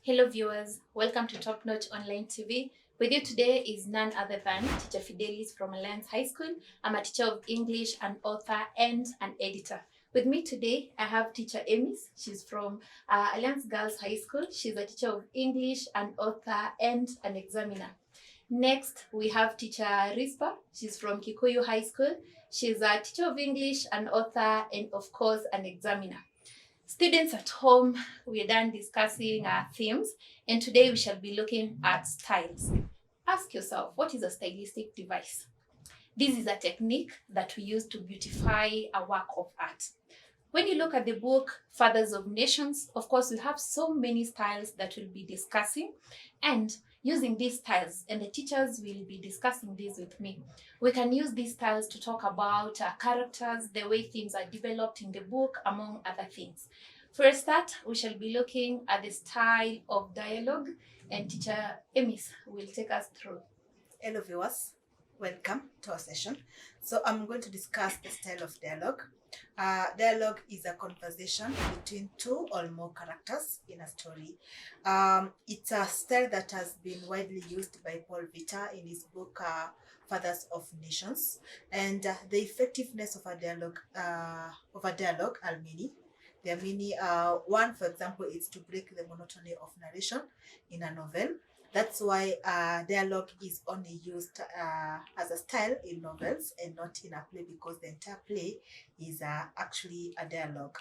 Hello viewers, welcome to Top Notch Online TV. With you today is none other than Teacher Fidelis from Alliance High School. I'm a teacher of English, an author and an editor. With me today, I have teacher Emis. She's from Alliance Girls High School. She's a teacher of English, an author and an examiner. Next, we have teacher Risper. She's from Kikuyu High School. She's a teacher of English, an author and of course an examiner. Students at home, we're done discussing our themes, and today we shall be looking at styles. Ask yourself, what is a stylistic device? This is a technique that we use to beautify a work of art. When you look at the book Fathers of Nations, of course, we have so many styles that we'll be discussing, and using these styles, and the teachers will be discussing this with me. We can use these styles to talk about characters, the way things are developed in the book, among other things. For a start, we shall be looking at the style of dialogue, and teacher Emis will take us through. Hello viewers, welcome to our session. So I'm going to discuss the style of dialogue. Dialogue is a conversation between two or more characters in a story. It's a style that has been widely used by Paul Vita in his book Fathers of Nations, and the effectiveness of a dialogue are many. There are many. One, for example, is to break the monotony of narration in a novel. That's why dialogue is only used as a style in novels and not in a play, because the entire play is actually a dialogue.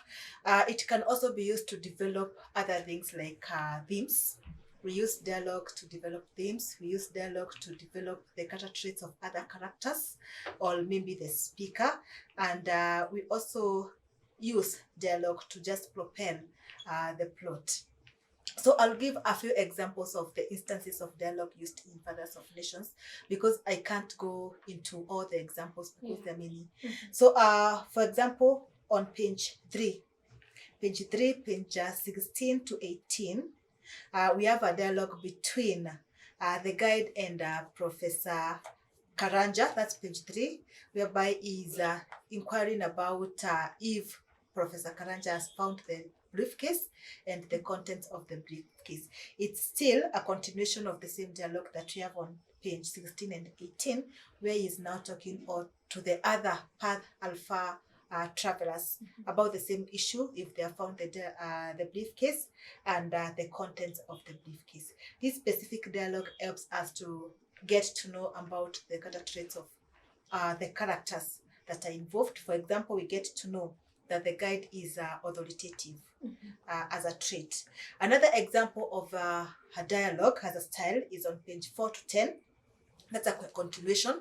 It can also be used to develop other things like themes. We use dialogue to develop themes. We use dialogue to develop the character traits of other characters or maybe the speaker. And we also use dialogue to just propel the plot. So I'll give a few examples of the instances of dialogue used in Fathers of Nations, because I can't go into all the examples because there are many. So for example, on page 16 to 18, we have a dialogue between the guide and Professor Karanja. That's page 3, whereby he's inquiring about if Professor Karanja has found the briefcase and the contents of the briefcase. It's still a continuation of the same dialogue that we have on page 16 and 18, where he's now talking to the other Path Alpha travelers about the same issue, if they have found the briefcase and the contents of the briefcase. This specific dialogue helps us to get to know about the character traits of the characters that are involved. For example, we get to know that the guide is authoritative as a trait. Another example of a dialogue as a style is on page 4 to 10. That's a continuation.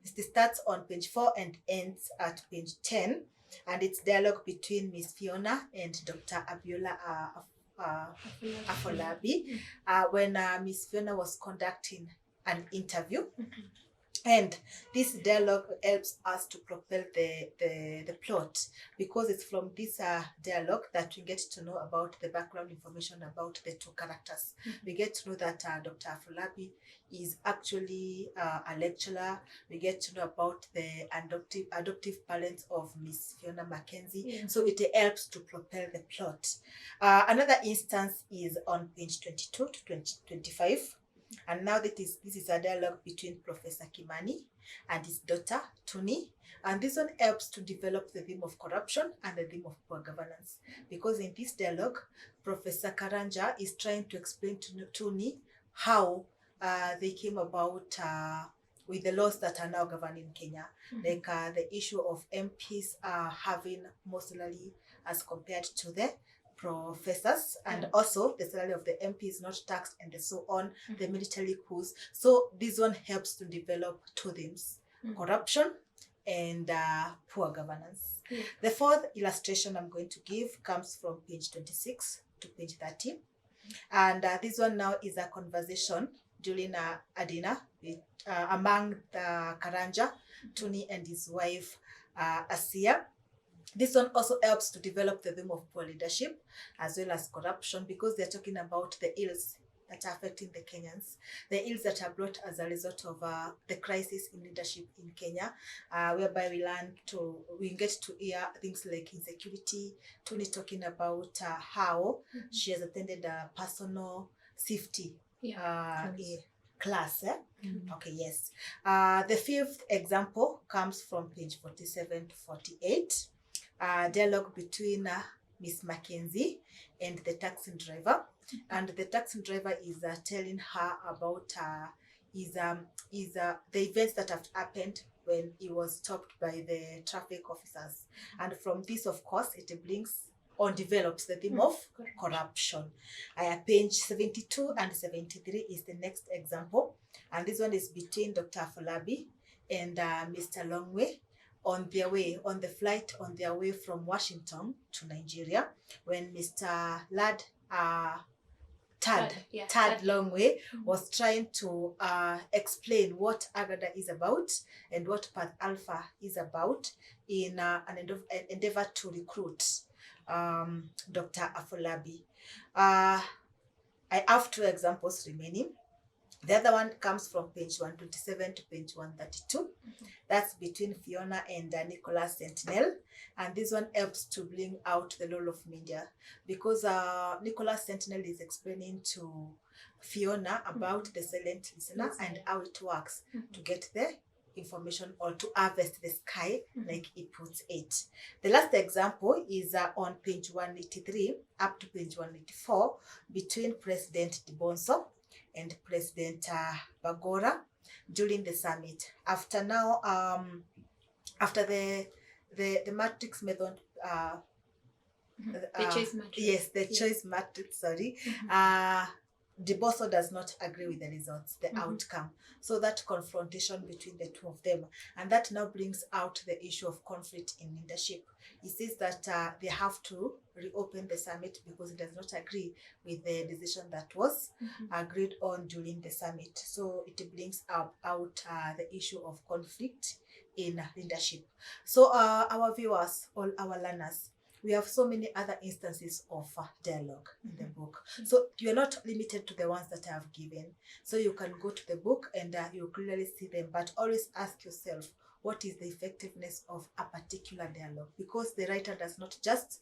It starts on page 4 and ends at page 10. And it's dialogue between Miss Fiona and Dr. Abiola Afolabi when Miss Fiona was conducting an interview. And this dialogue helps us to propel the plot, because it's from this dialogue that we get to know about the background information about the two characters. We get to know that Dr. Afolabi is actually a lecturer. We get to know about the adoptive parents of Miss Fiona Mackenzie. So it helps to propel the plot. Another instance is on page 22 to 25. And now this is a dialogue between Professor Kimani and his daughter, Tuni. And this one helps to develop the theme of corruption and the theme of poor governance. Because in this dialogue, Professor Karanja is trying to explain to Tuni how they came about with the laws that are now governing Kenya. Like the issue of MPs having more salary as compared to the professors, and also the salary of the MP is not taxed, and so on, the military coups. So this one helps to develop two themes, corruption and poor governance. The fourth illustration I'm going to give comes from page 26 to page 30. And this one now is a conversation during a dinner among the Karanja, Tuni and his wife Asia. This one also helps to develop the theme of poor leadership as well as corruption, because they're talking about the ills that are affecting the Kenyans, the ills that are brought as a result of the crisis in leadership in Kenya, whereby we get to hear things like insecurity. Tony talking about how she has attended a personal safety Yeah. class. Mhm. Okay, yes. The fifth example comes from page 47 to 48. Dialogue between Miss Mackenzie and the taxi driver. And the taxi driver is telling her about the events that have happened when he was stopped by the traffic officers. And from this, of course, it brings or develops the theme of corruption. Page 72 and 73 is the next example. And this one is between Dr. Afolabi and Mr. Longway on the flight on their way from Washington to Nigeria, when Mr. Tad Longway was trying to explain what Agada is about and what Path Alpha is about in an endeavor to recruit Dr. Afolabi. I have two examples remaining. The other one comes from page 127 to page 132. That's between Fiona and Nicholas Sentinel. And this one helps to bring out the role of media, because Nicholas Sentinel is explaining to Fiona about the silent listener and how it works to get the information or to harvest the sky, like he puts it. The last example is on page 183 up to page 184 between President Dibonso and President Bagora during the summit. After the matrix method, The choice matrix. Yes, the choice matrix, sorry. Dibonso does not agree with the results, the outcome. So that confrontation between the two of them, and that now brings out the issue of conflict in leadership. He says that they have to reopen the summit because he does not agree with the decision that was agreed on during the summit. So it brings out the issue of conflict in leadership. So our viewers, all our learners, we have so many other instances of dialogue in the book. So you're not limited to the ones that I have given. So you can go to the book and you clearly see them, but always ask yourself, what is the effectiveness of a particular dialogue? Because the writer does not just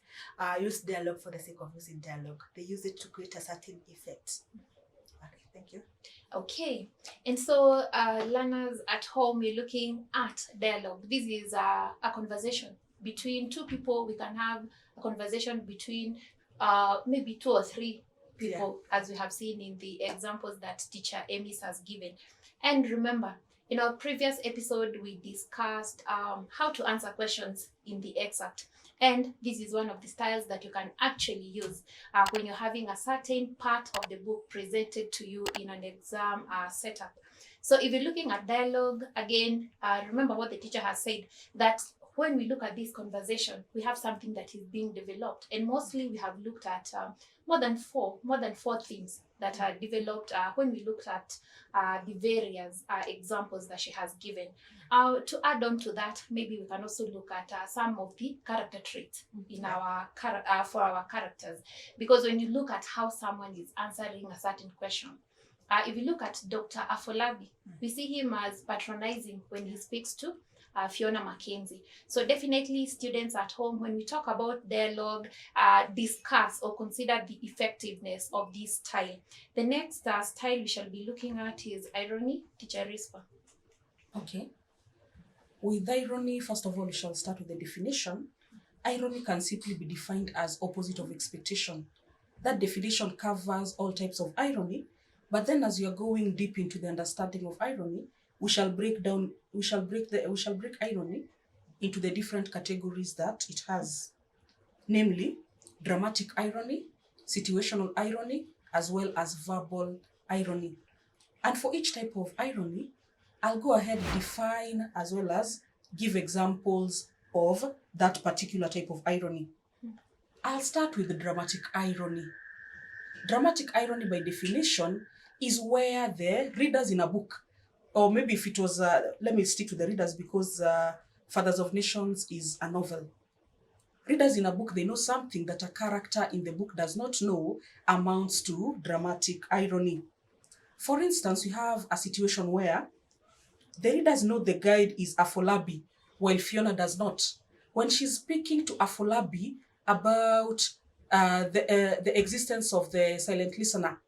use dialogue for the sake of using dialogue. They use it to create a certain effect. Okay, thank you. Okay, and so learners at home, you're looking at dialogue. This is a conversation between two people. We can have a conversation between maybe two or three people, as we have seen in the examples that teacher Emis has given. And remember, in our previous episode, we discussed how to answer questions in the excerpt. And this is one of the styles that you can actually use when you're having a certain part of the book presented to you in an exam setup. So if you're looking at dialogue, again, remember what the teacher has said, that when we look at this conversation, we have something that is being developed. And mostly we have looked at more than four themes that are developed when we looked at the various examples that she has given. To add on to that, maybe we can also look at some of the character traits in for our characters. Because when you look at how someone is answering a certain question, if you look at Dr. Afolabi, we see him as patronizing when he speaks to Fiona Mackenzie. So definitely students at home, when we talk about dialogue, discuss or consider the effectiveness of this style. The next style we shall be looking at is irony. Teacher Risper. Okay. With irony, first of all, we shall start with the definition. Irony can simply be defined as opposite of expectation. That definition covers all types of irony, but then as you are going deep into the understanding of irony, we shall break irony into the different categories that it has, namely dramatic irony, situational irony, as well as verbal irony. And for each type of irony, I'll go ahead and define as well as give examples of that particular type of irony. I'll start with the dramatic irony. Dramatic irony, by definition, is where the readers in a book, or maybe if it was, let me stick to the readers because Fathers of Nations is a novel. Readers in a book, they know something that a character in the book does not know, amounts to dramatic irony. For instance, we have a situation where the readers know the guide is Afolabi, while Fiona does not. When she's speaking to Afolabi about the existence of the silent listener,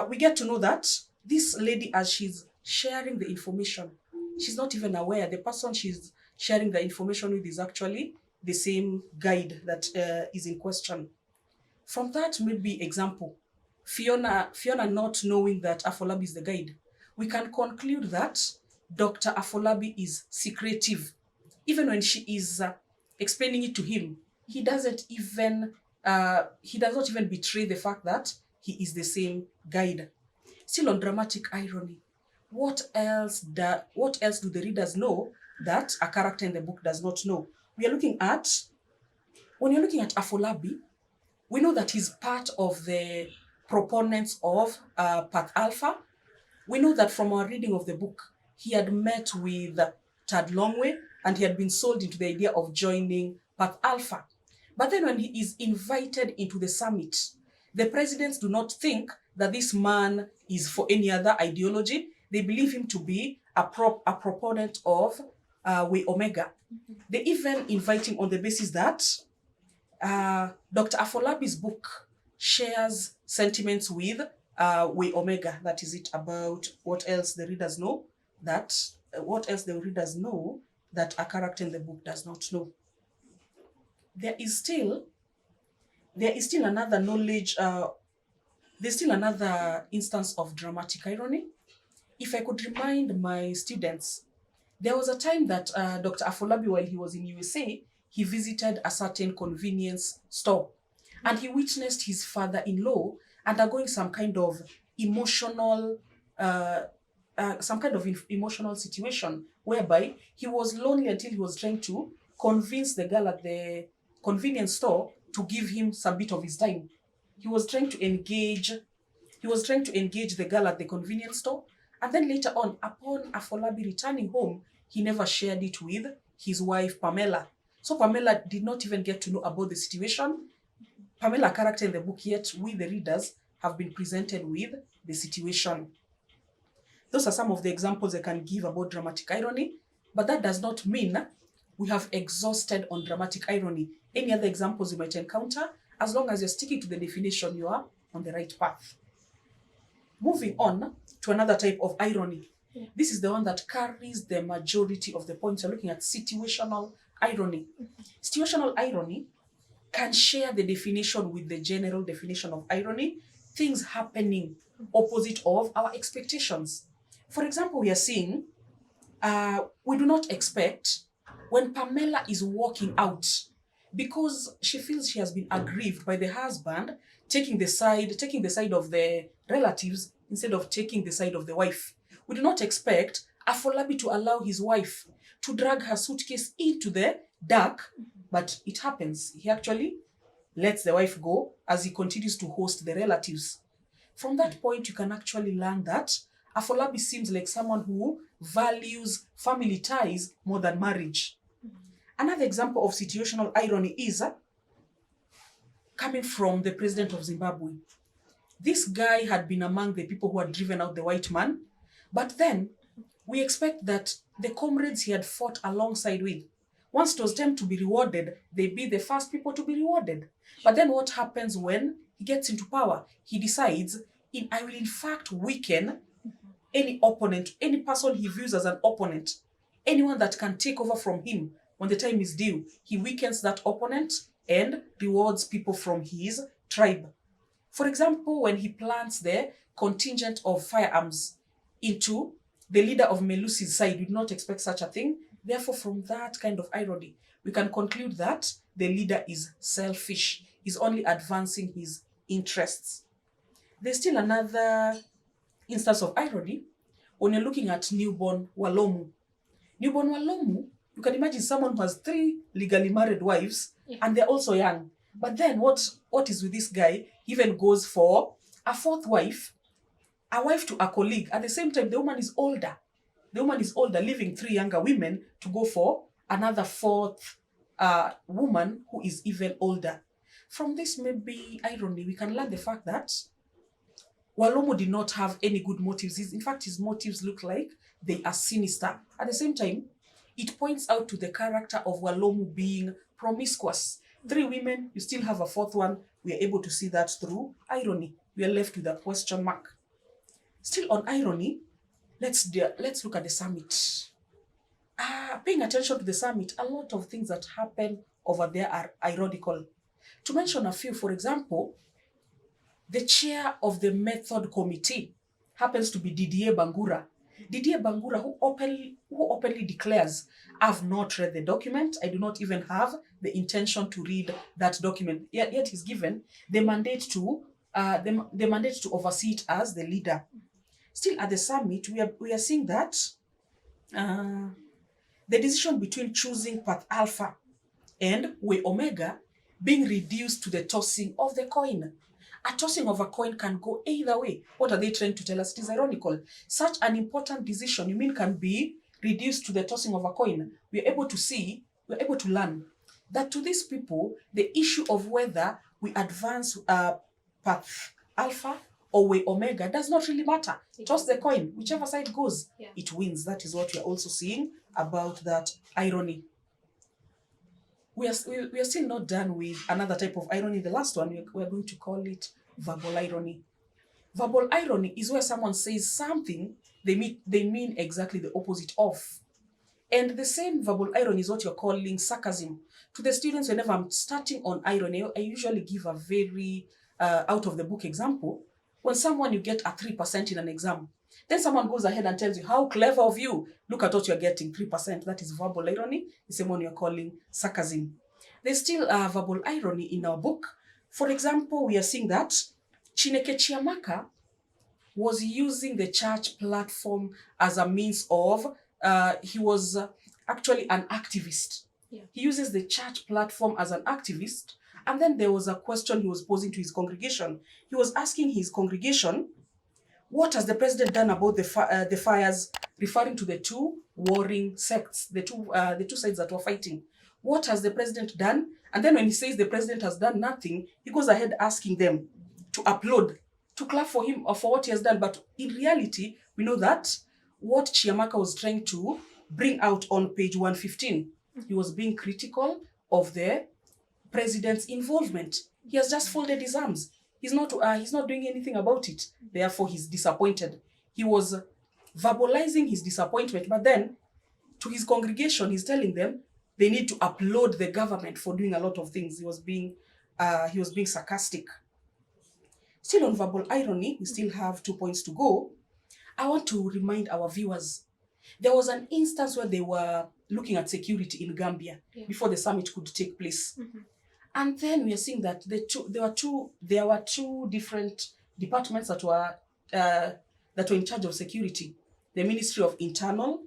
we get to know that this lady, as she's sharing the information, she's not even aware the person she's sharing the information with is actually the same guide that is in question. From that, maybe example, Fiona not knowing that Afolabi is the guide, we can conclude that Dr. Afolabi is secretive. Even when she is explaining it to him, he does not even betray the fact that he is the same guide. Still on dramatic irony, what else do the readers know that a character in the book does not know? When you're looking at Afolabi, we know that he's part of the proponents of Path Alpha. We know that from our reading of the book, he had met with Tad Longway and he had been sold into the idea of joining Path Alpha. But then when he is invited into the summit, the presidents do not think that this man is for any other ideology. They believe him to be a proponent of Way Omega. They even invite him on the basis that Dr. Afolabi's book shares sentiments with Way Omega. That is it about what else the readers know that a character in the book does not know. There is still another knowledge. There's still another instance of dramatic irony. If I could remind my students, there was a time that Dr. Afolabi, while he was in USA, he visited a certain convenience store and he witnessed his father-in-law undergoing some kind of emotional situation whereby he was lonely until he was trying to convince the girl at the convenience store to give him some bit of his time. He was trying to engage the girl at the convenience store, and then later on, upon Afolabi returning home, he never shared it with his wife Pamela. So Pamela did not even get to know about the situation. Pamela, a character in the book, yet we the readers have been presented with the situation. Those are some of the examples I can give about dramatic irony, but that does not mean we have exhausted on dramatic irony. Any other examples you might encounter, as long as you're sticking to the definition, you are on the right path. Moving on to another type of irony. Yeah. This is the one that carries the majority of the points. You're looking at situational irony. Situational irony can share the definition with the general definition of irony, things happening opposite of our expectations. For example, we are seeing, we do not expect when Pamela is walking out because she feels she has been aggrieved by the husband taking the side of the relatives instead of taking the side of the wife. We do not expect Afolabi to allow his wife to drag her suitcase into the dark, but it happens. He actually lets the wife go as he continues to host the relatives. From that point, you can actually learn that Afolabi seems like someone who values family ties more than marriage. Another example of situational irony is coming from the president of Zimbabwe. This guy had been among the people who had driven out the white man, but then we expect that the comrades he had fought alongside with, once it was time to be rewarded, they'd be the first people to be rewarded. But then what happens when he gets into power? He decides, I will in fact weaken any opponent, any person he views as an opponent, anyone that can take over from him when the time is due. He weakens that opponent and rewards people from his tribe. For example, when he plants the contingent of firearms into the leader of Melusi's side, we do not expect such a thing. Therefore, from that kind of irony, we can conclude that the leader is selfish, is only advancing his interests. There's still another instance of irony when you're looking at newborn Walomu. Newborn Walomu, you can imagine someone who has 3 legally married wives, and they're also young. But then what is with this guy? He even goes for a 4th wife, a wife to a colleague. At the same time, the woman is older. Leaving 3 younger women to go for another 4th woman who is even older. From this maybe irony, we can learn the fact that Walomu did not have any good motives. In fact, his motives look like they are sinister. At the same time, it points out to the character of Walomu being promiscuous. 3 women, you still have a 4th one. We are able to see that through irony. we are left with a question mark. Still on irony, let's look at the summit. Paying attention to the summit, a lot of things that happen over there are ironical. To mention a few, for example, the chair of the method committee happens to be Didier Bangura. Didier Bangura, who openly declares, I've not read the document, I do not even have the intention to read that document. Yet he's given the mandate to oversee it as the leader. Still at the summit, we are seeing that the decision between choosing path alpha and way omega being reduced to the tossing of the coin. A tossing of a coin can go either way. What are they trying to tell us? It is ironical. Such an important decision, you mean, can be reduced to the tossing of a coin. We're able to learn that to these people, the issue of whether we advance path alpha or way omega does not really matter. Toss the coin, whichever side goes, it wins. That is what we are also seeing about that irony. We are still not done with another type of irony. The last one, we're going to call it verbal irony. Verbal irony is where someone says something they mean exactly the opposite of. And the same verbal irony is what you're calling sarcasm. To the students, whenever I'm starting on irony, I usually give a very out-of-the-book example. When you get a 3% in an exam, then someone goes ahead and tells you, how clever of you. Look at what you're getting, 3%. That is verbal irony. The same one you're calling sarcasm. There's still verbal irony in our book. For example, we are seeing that Chineke Chiamaka was using the church platform as a means of, he was actually an activist. Yeah. He uses the church platform as an activist. And then there was a question he was posing to his congregation. He was asking his congregation, what has the president done about the fires, referring to the two warring sects, the two sides that were fighting? What has the president done? And then when he says the president has done nothing, he goes ahead asking them to applaud, to clap for him or for what he has done. But in reality, we know that what Chiamaka was trying to bring out on page 115, he was being critical of the president's involvement. He has just folded his arms. He's not doing anything about it. Therefore, he's disappointed. He was verbalizing his disappointment, but then to his congregation, he's telling them they need to applaud the government for doing a lot of things. He was being sarcastic. Still on verbal irony, we still have 2 points to go. I want to remind our viewers, there was an instance where they were looking at security in Gambia before the summit could take place. Mm-hmm. And then we are seeing that there were two different departments that were in charge of security. The Ministry of Internal,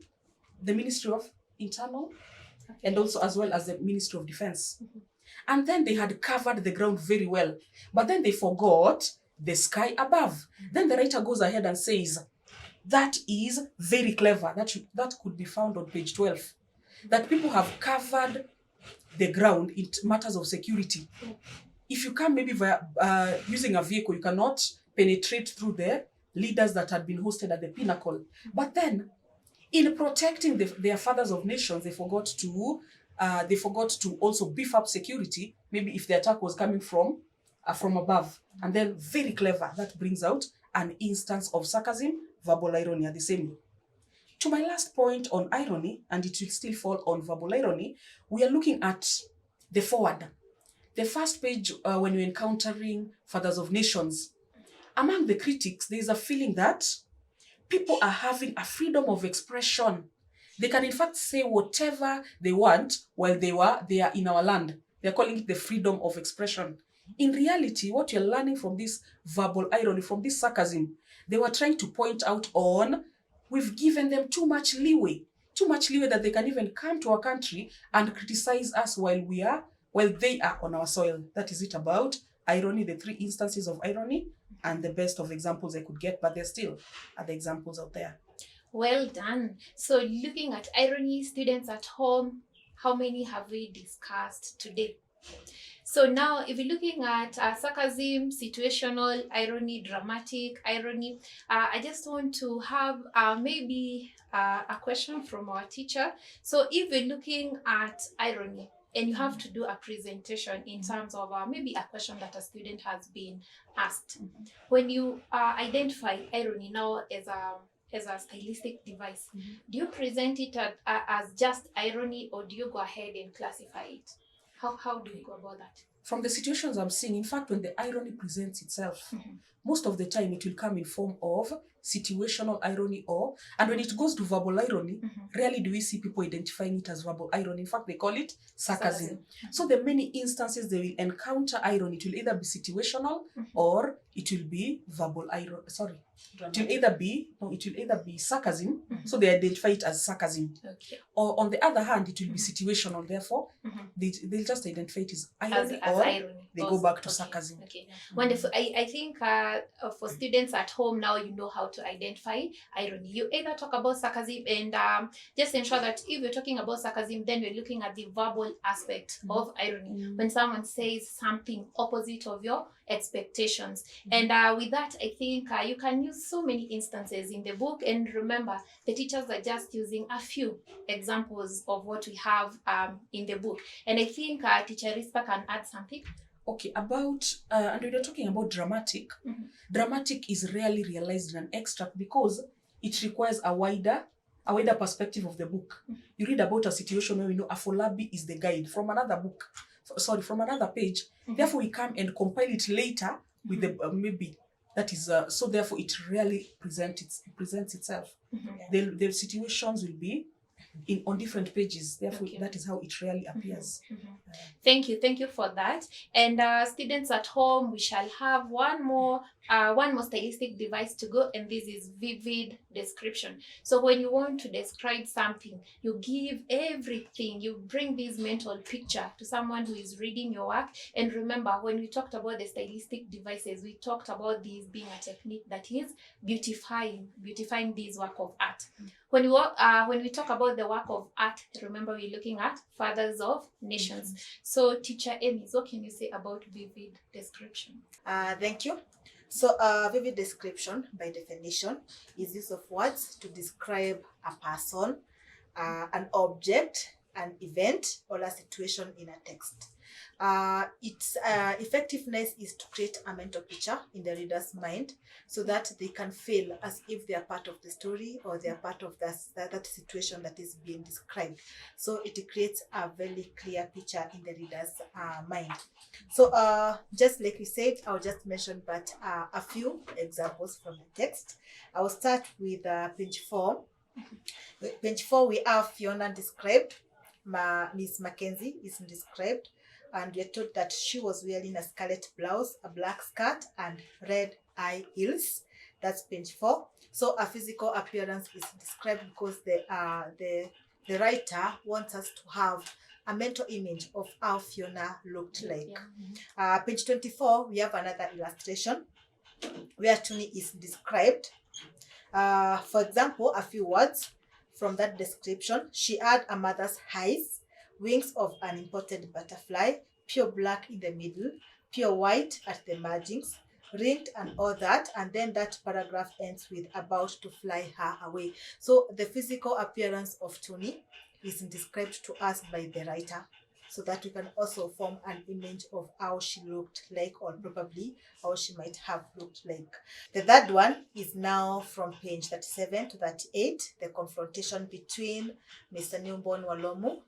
and also as well as the Ministry of Defense. Mm-hmm. And then they had covered the ground very well, but then they forgot the sky above. Then the writer goes ahead and says, that is very clever. That could be found on page 12. That people have covered the ground in matters of security. If you come maybe via using a vehicle, you cannot penetrate through the leaders that had been hosted at the pinnacle. But then, in protecting their fathers of nations, they forgot to also beef up security. Maybe if the attack was coming from above, and then very clever. That brings out an instance of sarcasm, verbal irony are the same. To my last point on irony, and it will still fall on verbal irony, we are looking at the forward. The first page, when you're encountering fathers of nations, among the critics, there is a feeling that people are having a freedom of expression. They can in fact say whatever they want while they are in our land. They're calling it the freedom of expression. In reality, what you're learning from this verbal irony, from this sarcasm, they were trying to point out on, we've given them too much leeway that they can even come to our country and criticize us while they are on our soil. That is it about irony, the 3 instances of irony, and the best of examples I could get, but there still are the examples out there. Well done. So looking at irony, students at home, how many have we discussed today? So now, if we're looking at sarcasm, situational irony, dramatic irony, I just want to have maybe a question from our teacher. So if we're looking at irony and you have to do a presentation in terms of maybe a question that a student has been asked. When you identify irony now as a stylistic device, do you present it as just irony, or do you go ahead and classify it? How do you go about that? From the situations I'm seeing, in fact, when the irony presents itself, most of the time it will come in form of situational irony, and when it goes to verbal irony, rarely do we see people identifying it as verbal irony. In fact, they call it sarcasm. So the many instances they will encounter irony, it will either be situational or it will be verbal irony. Sorry. It will either be sarcasm, so they identify it as sarcasm. Okay. Or on the other hand, it will be situational, therefore they'll just identify it as irony, as or irony. they go back to sarcasm. Okay, wonderful. I think for students at home now, you know how to identify irony. You either talk about sarcasm, and just ensure that if you're talking about sarcasm, then we're looking at the verbal aspect of irony. When someone says something opposite of your expectations. And with that, I think you can use so many instances in the book. And remember, the teachers are just using a few examples of what we have in the book. And I think Teacher Risper can add something. Okay, about, and when you're talking about dramatic, dramatic is rarely realized in an extract because it requires a wider perspective of the book. You read about a situation where we know Afolabi is the guide from another book, from another page. Therefore, we come and compile it later with the maybe that is so. Therefore, it rarely presents itself. The situations will be on different pages. Therefore, that is how it rarely appears. Thank you for that. And students at home, we shall have one more stylistic device to go, and this is vivid description. So when you want to describe something, you give everything, you bring this mental picture to someone who is reading your work. And remember, when we talked about the stylistic devices, we talked about this being a technique that is beautifying this work of art. When we talk about the work of art, remember we're looking at fathers of nations. So Teacher Emis, what can you say about vivid description? Thank you. So vivid description, by definition, is use of words to describe a person, an object, an event, or a situation in a text. Its effectiveness is to create a mental picture in the reader's mind so that they can feel as if they are part of the story or they are part of that situation that is being described. So it creates a very clear picture in the reader's mind. So just like we said, I'll just mention but a few examples from the text. I will start with page 4. Page 4, we have Fiona described. Miss Mackenzie is described. And we are told that she was wearing a scarlet blouse, a black skirt, and red high heels. That's page 4. So a physical appearance is described because the writer wants us to have a mental image of how Fiona looked like. Page 24, we have another illustration where Tony is described. For example, a few words from that description. She had a mother's eyes, wings of an imported butterfly, pure black in the middle, pure white at the margins, ringed and all that, and then that paragraph ends with about to fly her away. So the physical appearance of Tony is described to us by the writer so that we can also form an image of how she looked like, or probably how she might have looked like. The third one is now from page 37 to 38, the confrontation between Mr. Newborn Walomu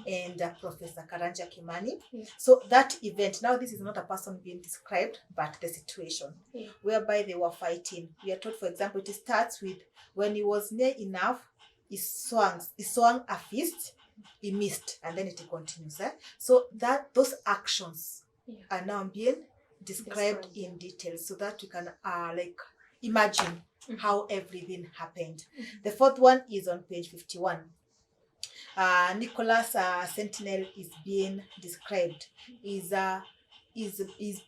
and Professor Karanja Kimani. So that event, now this is not a person being described, but the situation whereby they were fighting. We are told, for example, it starts with when he was near enough, he swung a fist, he missed, and then it continues. So that those actions are now being described in detail so that we can imagine how everything happened. The fourth one is on page 51. Nicholas Sentinel is being described. His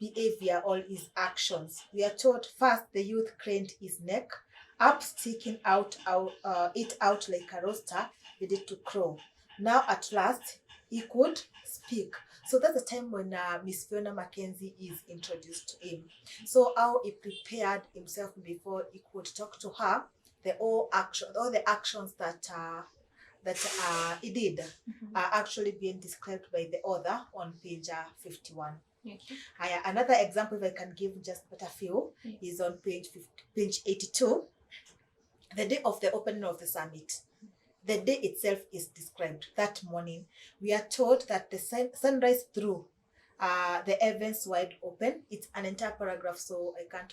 behavior or his actions. We are told first the youth craned his neck up, sticking it out like a rooster ready to crow. Now at last he could speak. So that's the time when Miss Fiona Mackenzie is introduced to him. So how he prepared himself before he could talk to her, all the actions that that it did actually being described by the author on page 51. Okay. Another example, if I can give just but a few, is on page 82. The day of the opening of the summit. The day itself is described. That morning, we are told that the sunrise through the heavens wide open. It's an entire paragraph, so I can't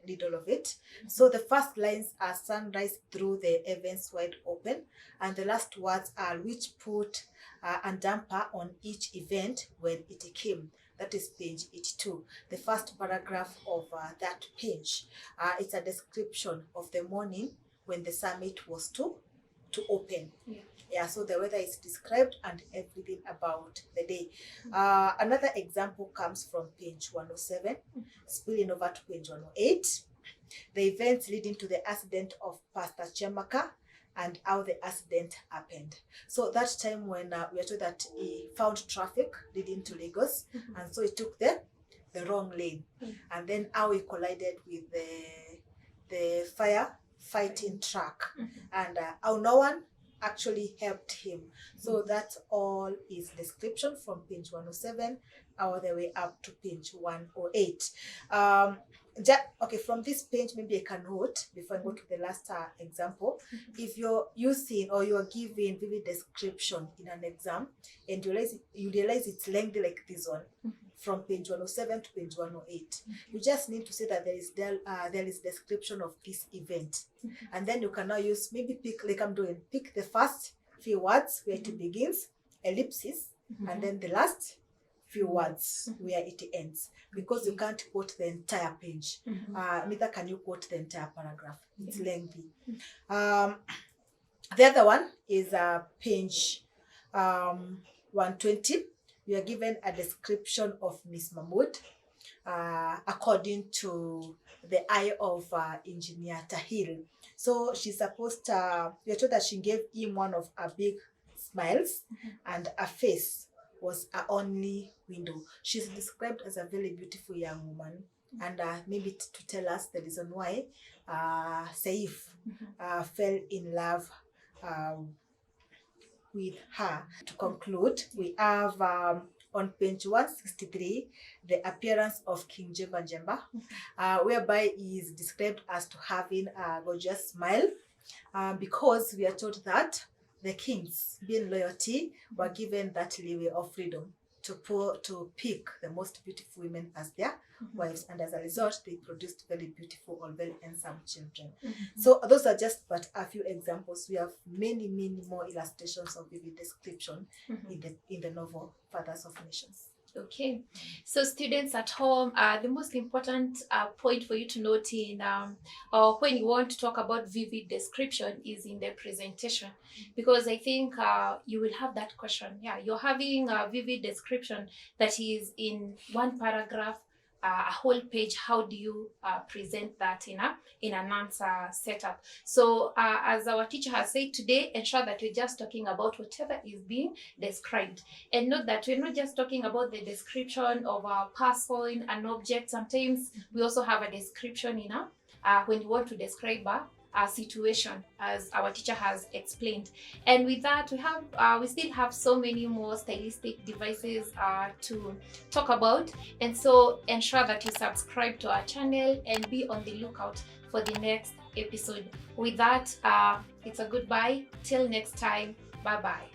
read all of it. So the first lines are sunrise through the heavens wide open, and the last words are which put a damper on each event when it came. That is page 82. The first paragraph of that page. It's a description of the morning when the summit was to open. Yeah, so the weather is described and everything about the day. Another example comes from page 107, spilling over to page 108. The events leading to the accident of Pastor Chemaka and how the accident happened. So that time when we are told that he found traffic leading to Lagos, and so he took the wrong lane, and then how he collided with the firefighting truck, and how no one actually helped him. So that all is description from page 107 all the way up to page 108. Okay, from this page, maybe I can note before I go to the last example. If you're using or you're giving vivid description in an exam and you realize it's lengthy like this one, from page 107 to page 108, you just need to say that there is description of this event, and then you can now use, maybe pick, like I'm doing, pick the first few words where it begins, ellipsis, and then the last few words where it ends, because you can't quote the entire page. Neither can you quote the entire paragraph. It's lengthy. The other one is page 120. You are given a description of Miss Mahmood according to the eye of Engineer Tahil. So she's supposed to, you're told that she gave him one of her big smiles, and her face was her only window. She's described as a very beautiful young woman, and maybe to tell us the reason why Saif fell in love with her. To conclude, we have on page 163 the appearance of King Jemba Njemba, whereby he is described as to having a gorgeous smile, because we are told that the kings, being loyalty, were given that leeway of freedom to pick the most beautiful women as their wives, and as a result they produced very beautiful or very handsome children. So those are just but a few examples. We have many more illustrations of vivid description in the novel Fathers of Nations. Okay, so students at home, the most important point for you to note in or when you want to talk about vivid description is in the presentation, because I think you will have that question. Yeah, you're having a vivid description that is in one paragraph, a whole page. How do you present that in an answer setup? So as our teacher has said today, ensure that we're just talking about whatever is being described, and note that we're not just talking about the description of a person, an object. Sometimes we also have a description in when you want to describe a situation, as our teacher has explained. And with that, we still have so many more stylistic devices to talk about, and so ensure that you subscribe to our channel and be on the lookout for the next episode. With that, it's a goodbye till next time. Bye bye.